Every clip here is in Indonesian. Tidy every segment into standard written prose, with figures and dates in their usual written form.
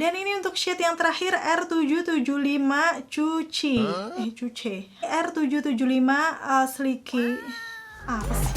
Dan ini untuk shade yang terakhir R775 Cuci. Cuci. R775 Sleeky. Apa sih?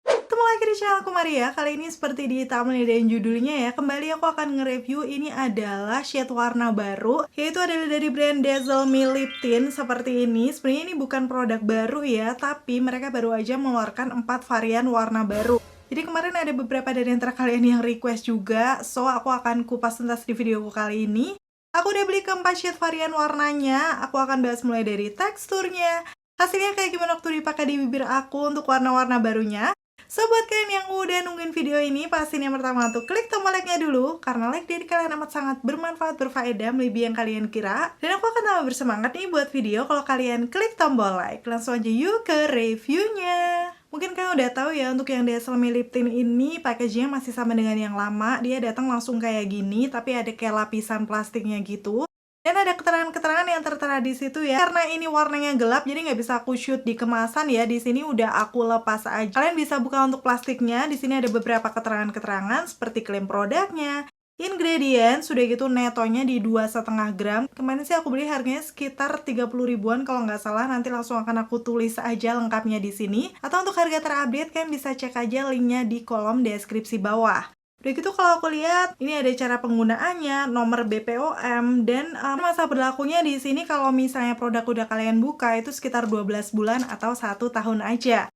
Ketemu lagi di channel aku Maria. Kali ini seperti di thumbnail dan judulnya ya, kembali aku akan nge-review ini adalah shade warna baru, yaitu adalah dari brand Dazzle Me Lip Tint seperti ini. Sebenarnya ini bukan produk baru ya, tapi mereka baru aja mengeluarkan 4 varian warna baru. Jadi kemarin ada beberapa dari antara kalian yang request juga, so aku akan kupas tuntas di videoku kali ini. Aku udah beli keempat shade varian warnanya, aku akan bahas mulai dari teksturnya, hasilnya kayak gimana waktu dipakai di bibir aku untuk warna-warna barunya. So, buat kalian yang udah nungguin video ini, pastiin yang pertama untuk klik tombol like-nya dulu, karena like dari kalian amat sangat bermanfaat, berfaedah, melebihi yang kalian kira. Dan aku akan tambah bersemangat nih buat video kalau kalian klik tombol like. Langsung aja yuk ke reviewnya. Mungkin kalian udah tahu ya, untuk yang Dazzle Me Lip Tint ini, packagingnya masih sama dengan yang lama. Dia datang langsung kayak gini, tapi ada kayak lapisan plastiknya gitu. Dan ada keterangan-keterangan yang tertera di situ ya. Karena ini warnanya gelap, jadi nggak bisa aku shoot di kemasan ya. Di sini udah aku lepas aja. Kalian bisa buka untuk plastiknya. Di sini ada beberapa keterangan-keterangan seperti klaim produknya, ingredient, sudah gitu netonya di 2,5 gram. Kemarin sih aku beli harganya sekitar 30 ribuan kalau nggak salah. Nanti langsung akan aku tulis aja lengkapnya di sini. Atau untuk harga terupdate, kalian bisa cek aja linknya di kolom deskripsi bawah. Udah gitu kalau aku lihat, ini ada cara penggunaannya, nomor BPOM, dan masa berlakunya di sini kalau misalnya produk udah kalian buka itu sekitar 12 bulan atau 1 tahun aja.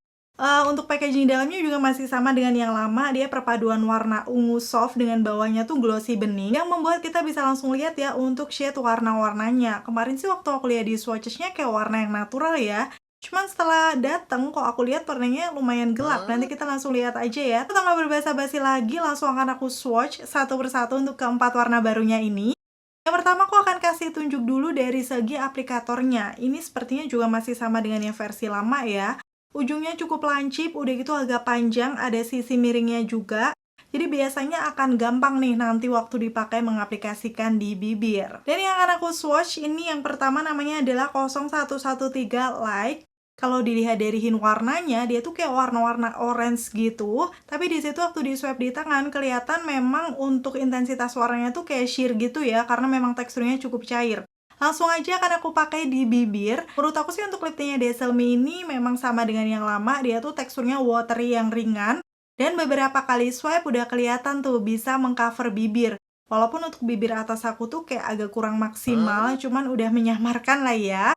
Untuk packaging dalamnya juga masih sama dengan yang lama, dia perpaduan warna ungu soft dengan bawahnya tuh glossy bening, yang membuat kita bisa langsung lihat ya untuk shade warna-warnanya. Kemarin sih waktu aku lihat di swatches-nya kayak warna yang natural ya. Cuman setelah dateng kok aku lihat warnanya lumayan gelap. Nanti kita langsung lihat aja ya. Tanpa berbasa-basi lagi, langsung akan aku swatch satu persatu untuk keempat warna barunya ini. Yang pertama aku akan kasih tunjuk dulu dari segi aplikatornya. Ini sepertinya juga masih sama dengan yang versi lama ya. Ujungnya cukup lancip, udah gitu agak panjang, ada sisi miringnya juga. Jadi biasanya akan gampang nih nanti waktu dipakai mengaplikasikan di bibir. Dan yang akan aku swatch ini yang pertama namanya adalah 0113 Light. Kalau dilihat dari hint warnanya, dia tuh kayak warna-warna orange gitu. Tapi di situ waktu di swipe di tangan, kelihatan memang untuk intensitas warnanya tuh kayak sheer gitu ya, karena memang teksturnya cukup cair. Langsung aja akan aku pakai di bibir. Menurut aku sih untuk lip tintnya Dazzle Me ini memang sama dengan yang lama, dia tuh teksturnya watery yang ringan. Dan beberapa kali swipe udah kelihatan tuh bisa mengcover bibir. Walaupun untuk bibir atas aku tuh kayak agak kurang maksimal, cuman udah menyamarkan lah ya.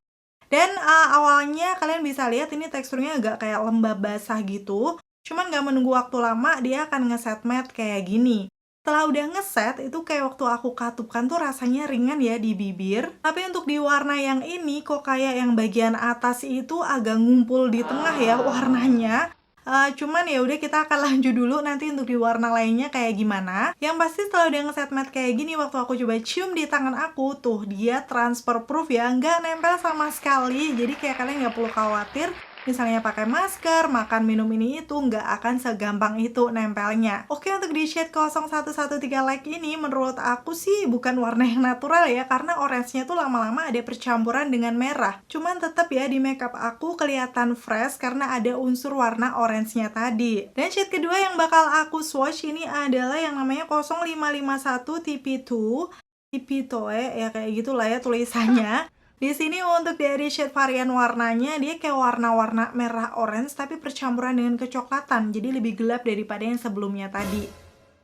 Dan awalnya kalian bisa lihat ini teksturnya agak kayak lembab basah gitu. Cuman nggak menunggu waktu lama, dia akan ngeset matte kayak gini. Setelah udah ngeset, itu kayak waktu aku katupkan tuh rasanya ringan ya di bibir. Tapi untuk di warna yang ini, kok kayak yang bagian atas itu agak ngumpul di tengah ya warnanya. Cuman ya udah kita akan lanjut dulu nanti untuk di warna lainnya kayak gimana. Yang pasti setelah udah ngeset matte kayak gini, waktu aku coba cium di tangan aku, tuh dia transfer proof ya, nggak nempel sama sekali. Jadi kayak kalian nggak perlu khawatir. Misalnya pakai masker, makan minum ini itu, nggak akan segampang itu nempelnya. Oke, untuk di shade 0113 Light ini menurut aku sih bukan warna yang natural ya, karena orange-nya tuh lama-lama ada percampuran dengan merah. Cuman tetap ya di makeup aku kelihatan fresh karena ada unsur warna orange-nya tadi. Dan shade kedua yang bakal aku swatch ini adalah yang namanya 0551 TP2. TP2 ya kayak gitulah ya tulisannya. Di sini untuk dari shade varian warnanya, dia kayak warna-warna merah orange tapi percampuran dengan kecoklatan, jadi lebih gelap daripada yang sebelumnya tadi.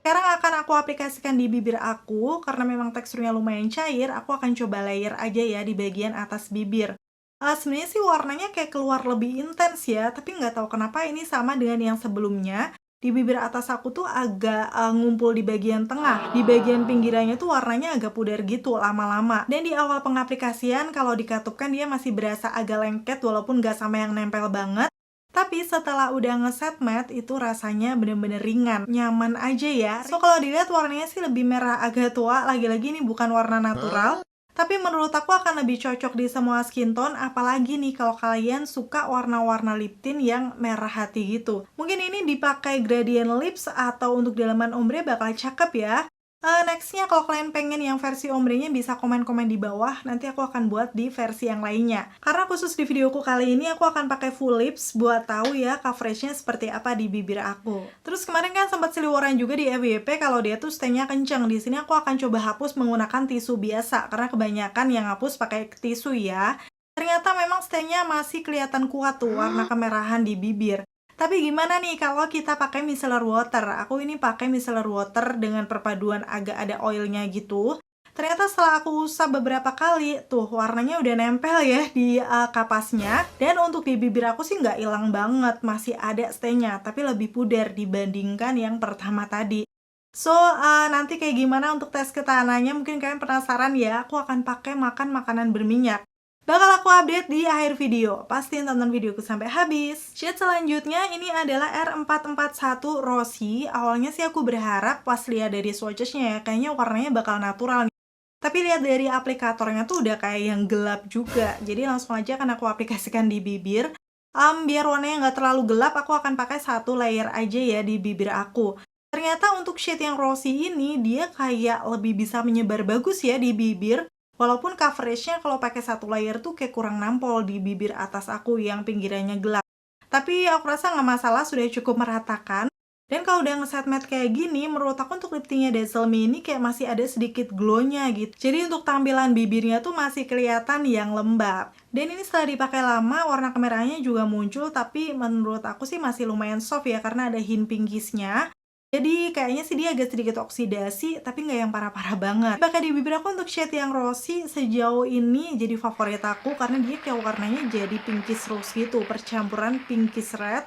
Sekarang akan aku aplikasikan di bibir aku, karena memang teksturnya lumayan cair, aku akan coba layer aja ya di bagian atas bibir. Sebenarnya sih warnanya kayak keluar lebih intens ya, tapi nggak tahu kenapa ini sama dengan yang sebelumnya. Di bibir atas aku tuh agak ngumpul di bagian tengah. Di bagian pinggirannya tuh warnanya agak pudar gitu lama-lama. Dan di awal pengaplikasian kalau dikatupkan dia masih berasa agak lengket walaupun nggak sama yang nempel banget. Tapi setelah udah ngeset matte itu rasanya bener-bener ringan, nyaman aja ya. So kalau dilihat warnanya sih lebih merah agak tua, lagi-lagi ini bukan warna natural. Tapi menurut aku akan lebih cocok di semua skin tone, apalagi nih kalau kalian suka warna-warna lip tint yang merah hati gitu. Mungkin ini dipakai gradient lips atau untuk dalaman ombre bakal cakep ya. Nextnya kalau kalian pengen yang versi ombrenya bisa komen-komen di bawah, nanti aku akan buat di versi yang lainnya. Karena khusus di videoku kali ini aku akan pakai full lips buat tahu ya coveragenya seperti apa di bibir aku. Terus kemarin kan sempat seliweran juga di FYP kalau dia tuh stay-nya kenceng. Di sini aku akan coba hapus menggunakan tisu biasa karena kebanyakan yang hapus pakai tisu ya. Ternyata memang stay-nya masih kelihatan kuat tuh warna kemerahan di bibir. Tapi gimana nih kalau kita pakai micellar water? Aku ini pakai micellar water dengan perpaduan agak ada oilnya gitu. Ternyata setelah aku usap beberapa kali, tuh warnanya udah nempel ya di kapasnya. Dan untuk di bibir aku sih nggak hilang banget, masih ada stay-nya, tapi lebih pudar dibandingkan yang pertama tadi. So, nanti kayak gimana untuk tes ketahanannya? Mungkin kalian penasaran ya, aku akan pakai makan makanan berminyak. Bakal aku update di akhir video. Pastiin tonton videoku sampai habis. Shade selanjutnya ini adalah R441 Rosy. Awalnya sih aku berharap pas lihat dari swatchesnya ya, kayaknya warnanya bakal natural nih. Tapi lihat dari aplikatornya tuh udah kayak yang gelap juga. Jadi langsung aja akan aku aplikasikan di bibir. Biar warnanya nggak terlalu gelap, aku akan pakai satu layer aja ya di bibir aku. Ternyata untuk shade yang Rosy ini, dia kayak lebih bisa menyebar bagus ya di bibir. Walaupun coveragenya kalau pakai satu layer tuh kayak kurang nampol di bibir atas aku yang pinggirannya gelap. Tapi aku rasa nggak masalah, sudah cukup meratakan. Dan kalau udah nge-set matte kayak gini, menurut aku untuk lip tintnya Dazzle Me ini kayak masih ada sedikit glow-nya gitu. Jadi untuk tampilan bibirnya tuh masih kelihatan yang lembab. Dan ini setelah dipakai lama, warna kemerahannya juga muncul, tapi menurut aku sih masih lumayan soft ya, karena ada hint pinkish-nya. Jadi kayaknya sih dia agak sedikit oksidasi, tapi nggak yang parah-parah banget. Pakai di bibir aku untuk shade yang Rosy sejauh ini jadi favorit aku karena dia kayak warnanya jadi pinkish rose gitu, percampuran pinkish red.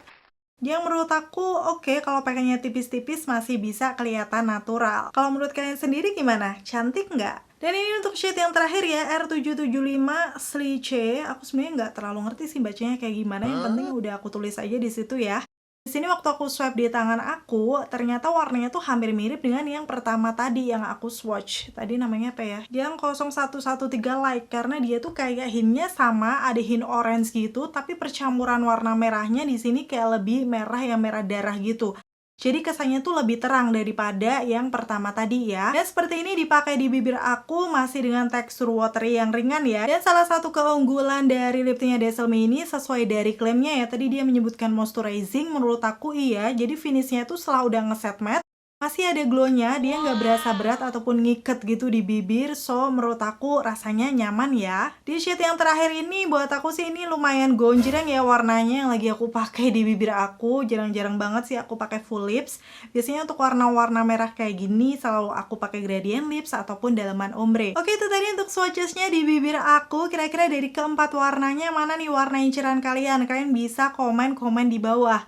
Yang menurut aku oke, kalau pakainya tipis-tipis masih bisa kelihatan natural. Kalau menurut kalian sendiri gimana? Cantik nggak? Dan ini untuk shade yang terakhir ya, R775 Slice. Aku sebenarnya nggak terlalu ngerti sih bacanya kayak gimana, yang penting udah aku tulis aja di situ ya. Di sini waktu aku swipe di tangan aku, ternyata warnanya tuh hampir mirip dengan yang pertama tadi yang aku swatch. Tadi namanya apa ya? Yang 0113 Light, karena dia tuh kayak hintnya sama, ada hint orange gitu, tapi percampuran warna merahnya di sini kayak lebih merah yang merah darah gitu. Jadi kesannya tuh lebih terang daripada yang pertama tadi ya. Dan seperti ini dipakai di bibir aku masih dengan tekstur watery yang ringan ya. Dan salah satu keunggulan dari lip tintnya Dazzle Me ini sesuai dari klaimnya ya. Tadi dia menyebutkan moisturizing, menurut aku iya. Jadi finishnya tuh setelah udah ngeset matte, masih ada glow-nya, dia nggak berasa berat ataupun ngiket gitu di bibir. So, menurut aku rasanya nyaman ya. Di shade yang terakhir ini, buat aku sih ini lumayan gonjreng ya warnanya yang lagi aku pakai di bibir aku. Jarang-jarang banget sih aku pakai full lips. Biasanya untuk warna-warna merah kayak gini, selalu aku pakai gradient lips ataupun dalaman ombre. Oke, itu tadi untuk swatchesnya di bibir aku. Kira-kira dari keempat warnanya, mana nih warna inceran kalian? Kalian bisa komen-komen di bawah.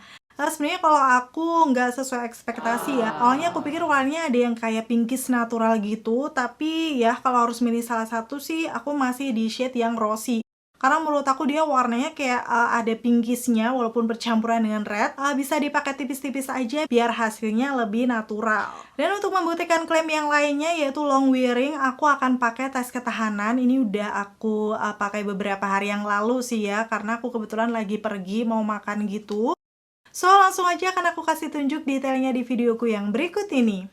Sebenarnya kalau aku nggak sesuai ekspektasi ya. Awalnya aku pikir warnanya ada yang kayak pinkish natural gitu, tapi ya kalau harus milih salah satu sih aku masih di shade yang Rosy. Karena menurut aku dia warnanya kayak ada pinkishnya walaupun bercampuran dengan red. Bisa dipakai tipis-tipis aja biar hasilnya lebih natural. Dan untuk membuktikan klaim yang lainnya yaitu long wearing, aku akan pakai tes ketahanan. Ini udah aku pakai beberapa hari yang lalu sih ya, karena aku kebetulan lagi pergi mau makan gitu. So, langsung aja akan aku kasih tunjuk detailnya di videoku yang berikut ini.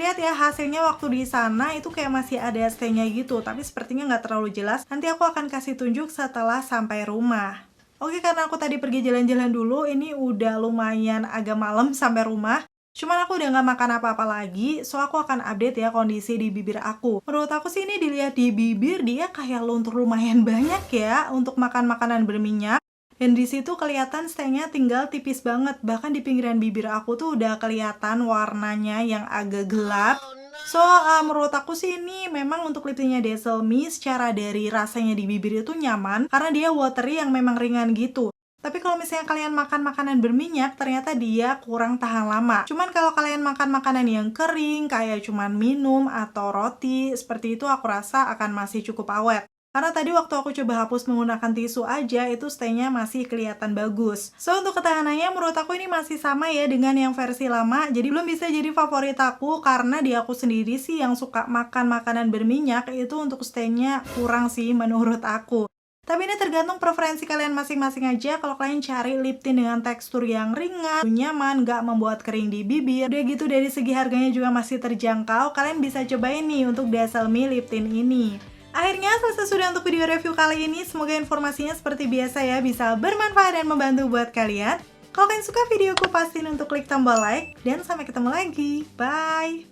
lihat ya hasilnya waktu di sana itu kayak masih ada stay-nya gitu, tapi sepertinya nggak terlalu jelas. Nanti aku akan kasih tunjuk setelah sampai rumah. Oke, karena aku tadi pergi jalan-jalan dulu, ini udah lumayan agak malam sampai rumah. Cuman aku udah nggak makan apa-apa lagi, so aku akan update ya kondisi di bibir aku. Menurut aku sih ini dilihat di bibir dia kayak luntur lumayan banyak ya untuk makan makanan berminyak. Dan di situ kelihatan stay-nya tinggal tipis banget. Bahkan di pinggiran bibir aku tuh udah kelihatan warnanya yang agak gelap. So, menurut aku sih ini memang untuk lip tintnya Dazzle Me secara dari rasanya di bibir itu nyaman karena dia watery yang memang ringan gitu. Tapi kalau misalnya kalian makan makanan berminyak, ternyata dia kurang tahan lama. Cuman kalau kalian makan makanan yang kering, kayak cuman minum atau roti, seperti itu aku rasa akan masih cukup awet. Karena tadi waktu aku coba hapus menggunakan tisu aja, itu stay-nya masih kelihatan bagus. So, untuk ketahanannya menurut aku ini masih sama ya dengan yang versi lama. Jadi belum bisa jadi favorit aku, karena di aku sendiri sih yang suka makan makanan berminyak, itu untuk stay-nya kurang sih menurut aku. Tapi ini tergantung preferensi kalian masing-masing aja. Kalau kalian cari lip tint dengan tekstur yang ringan, nyaman, nggak membuat kering di bibir, udah gitu dari segi harganya juga masih terjangkau, kalian bisa cobain nih untuk Dazzle Me lip tint ini. Akhirnya selesai sudah untuk video review kali ini. Semoga informasinya seperti biasa ya bisa bermanfaat dan membantu buat kalian. Kalau kalian suka videoku, pastiin untuk klik tombol like. Dan sampai ketemu lagi. Bye!